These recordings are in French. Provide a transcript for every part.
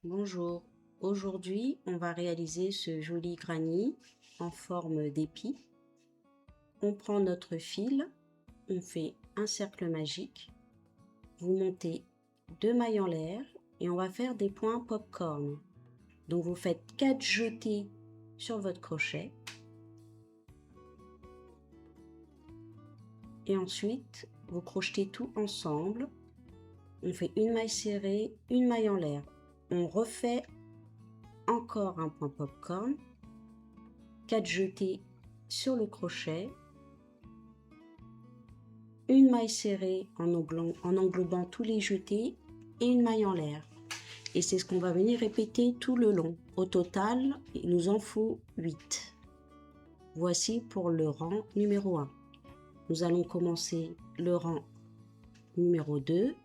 Bonjour, aujourd'hui on va réaliser ce joli granny en forme d'épi. On prend notre fil, on fait un cercle magique, vous montez 2 mailles en l'air et on va faire des points popcorn. Donc vous faites 4 jetés sur votre crochet et ensuite vous crochetez tout ensemble. On fait une maille serrée, une maille en l'air. On refait encore un point popcorn, 4 jetés sur le crochet, une maille serrée en englobant tous les jetés et une maille en l'air. Et c'est ce qu'on va venir répéter tout le long. Au total, il nous en faut 8. Voici pour le rang numéro 1. Nous allons commencer le rang numéro 2.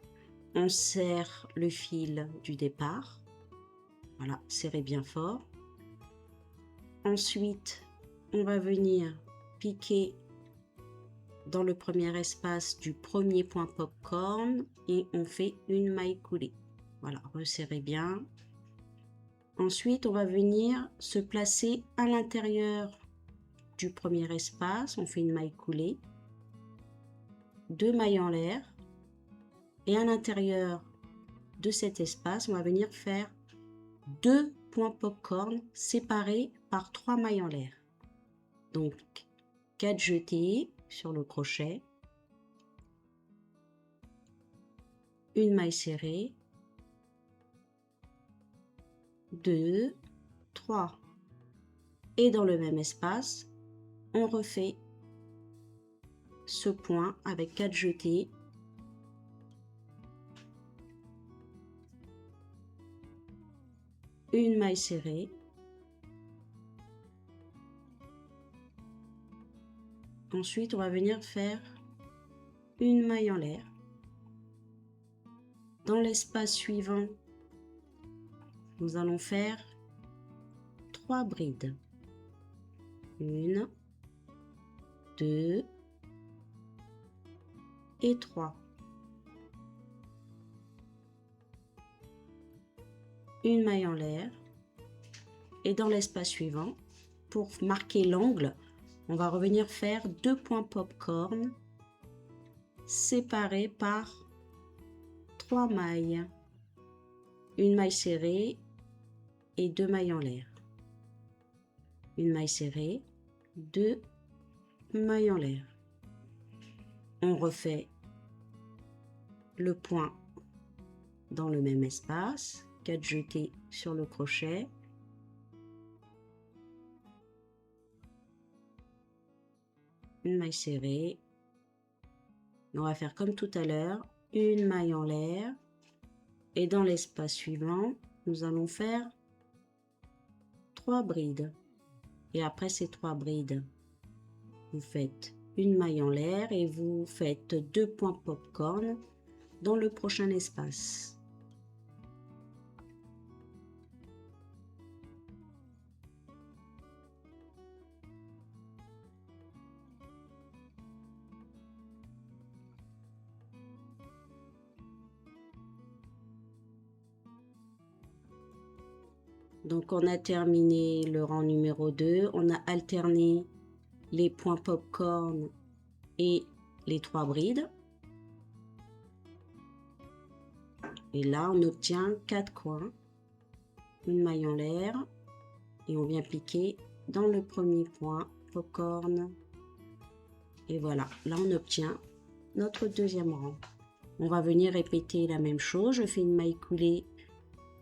On serre le fil du départ. Voilà, serrez bien fort. Ensuite, on va venir piquer dans le premier espace du premier point popcorn et on fait une maille coulée. Voilà, resserrez bien. Ensuite, on va venir se placer à l'intérieur du premier espace. On fait une maille coulée, 2 mailles en l'air et à l'intérieur de cet espace, on va venir faire 2 points popcorn séparés par 3 mailles en l'air. Donc 4 jetés sur le crochet, une maille serrée, 2, 3. Et dans le même espace, on refait ce point avec 4 jetés, une maille serrée, ensuite on va venir faire une maille en l'air. Dans l'espace suivant, nous allons faire 3 brides. 1, 2 et 3. Une maille en l'air. Et dans l'espace suivant, pour marquer l'angle, on va revenir faire 2 points popcorn séparés par 3 mailles. Une maille serrée et 2 mailles en l'air. Une maille serrée, 2 mailles en l'air. On refait le point dans le même espace, 4 jetés sur le crochet, une maille serrée. On va faire comme tout à l'heure, une maille en l'air et dans l'espace suivant, nous allons faire 3 brides. Et après ces 3 brides, vous faites une maille en l'air et vous faites 2 points popcorn dans le prochain espace. Donc on a terminé le rang numéro 2, on a alterné les points popcorn et les 3 brides. Et là on obtient 4 coins, une maille en l'air et on vient piquer dans le premier point popcorn. Et voilà, là on obtient notre deuxième rang. On va venir répéter la même chose, je fais une maille coulée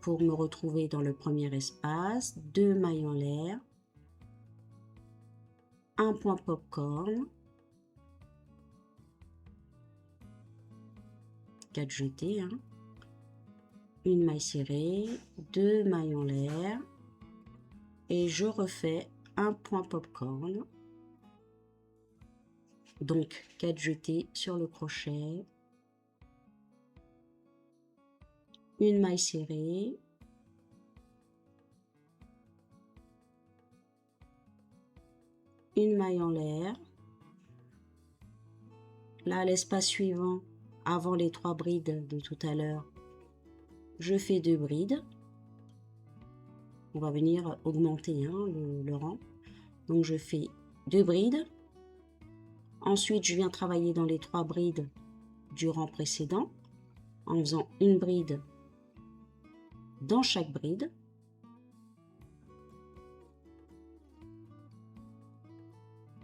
pour me retrouver dans le premier espace, 2 mailles en l'air, un point popcorn, 4 jetés, une maille serrée, 2 mailles en l'air et je refais un point popcorn, donc 4 jetés sur le crochet, une maille serrée, une maille en l'air. Là, l'espace suivant, avant les 3 brides de tout à l'heure, je fais 2 brides. On va venir augmenter hein, le rang. Donc je fais 2 brides. Ensuite, je viens travailler dans les 3 brides du rang précédent en faisant une bride dans chaque bride.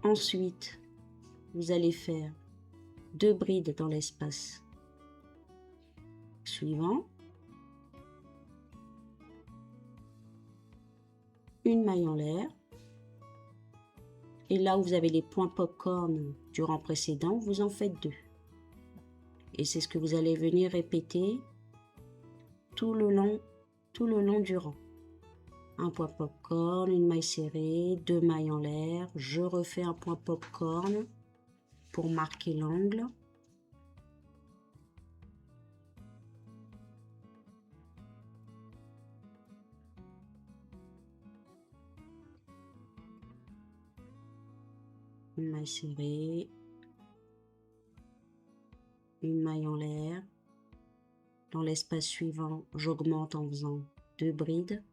Ensuite, vous allez faire 2 brides dans l'espace suivant, une maille en l'air, et là où vous avez les points popcorn du rang précédent, vous en faites 2. Et c'est ce que vous allez venir répéter tout le long du rang. Un point popcorn, une maille serrée, 2 mailles en l'air, je refais un point popcorn pour marquer l'angle. Une maille serrée, une maille en l'air. Dans l'espace suivant, j'augmente en faisant 2 brides.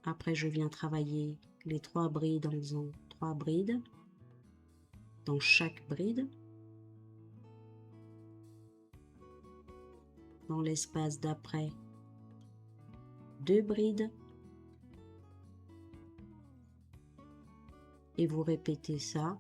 Après, je viens travailler les 3 brides en faisant 3 brides dans chaque bride. Dans l'espace d'après, 2 brides. Et vous répétez ça.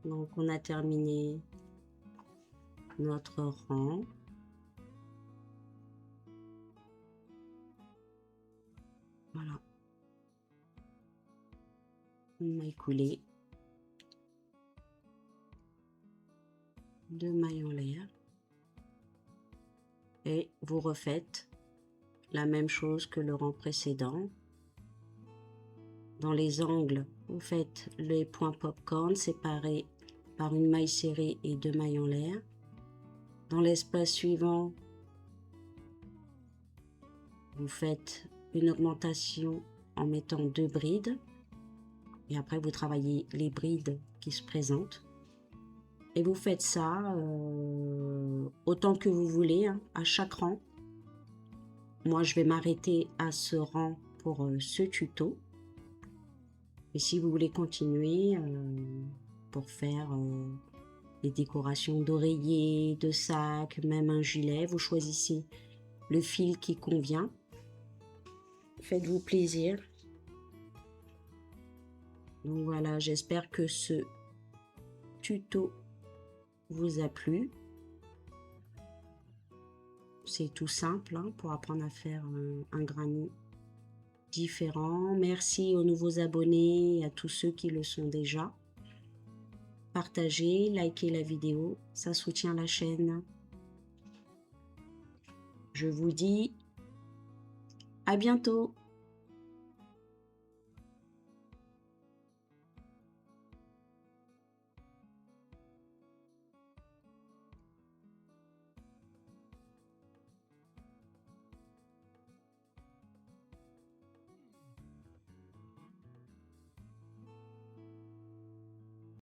Donc on a terminé notre rang. Voilà. Une maille coulée. 2 mailles en l'air. Et vous refaites la même chose que le rang précédent. Dans les angles, vous faites les points popcorn séparés par une maille serrée et 2 mailles en l'air. Dans l'espace suivant, vous faites une augmentation en mettant 2 brides. Et après, vous travaillez les brides qui se présentent. Et vous faites ça autant que vous voulez, hein, à chaque rang. Moi, je vais m'arrêter à ce rang pour ce tuto. Et si vous voulez continuer pour faire des décorations d'oreillers, de sacs, même un gilet, vous choisissez le fil qui convient. Faites-vous plaisir. Donc voilà, j'espère que ce tuto vous a plu. C'est tout simple hein, pour apprendre à faire un granit différent. Merci aux nouveaux abonnés et à tous ceux qui le sont déjà. Partagez, likez la vidéo, ça soutient la chaîne. Je vous dis à bientôt.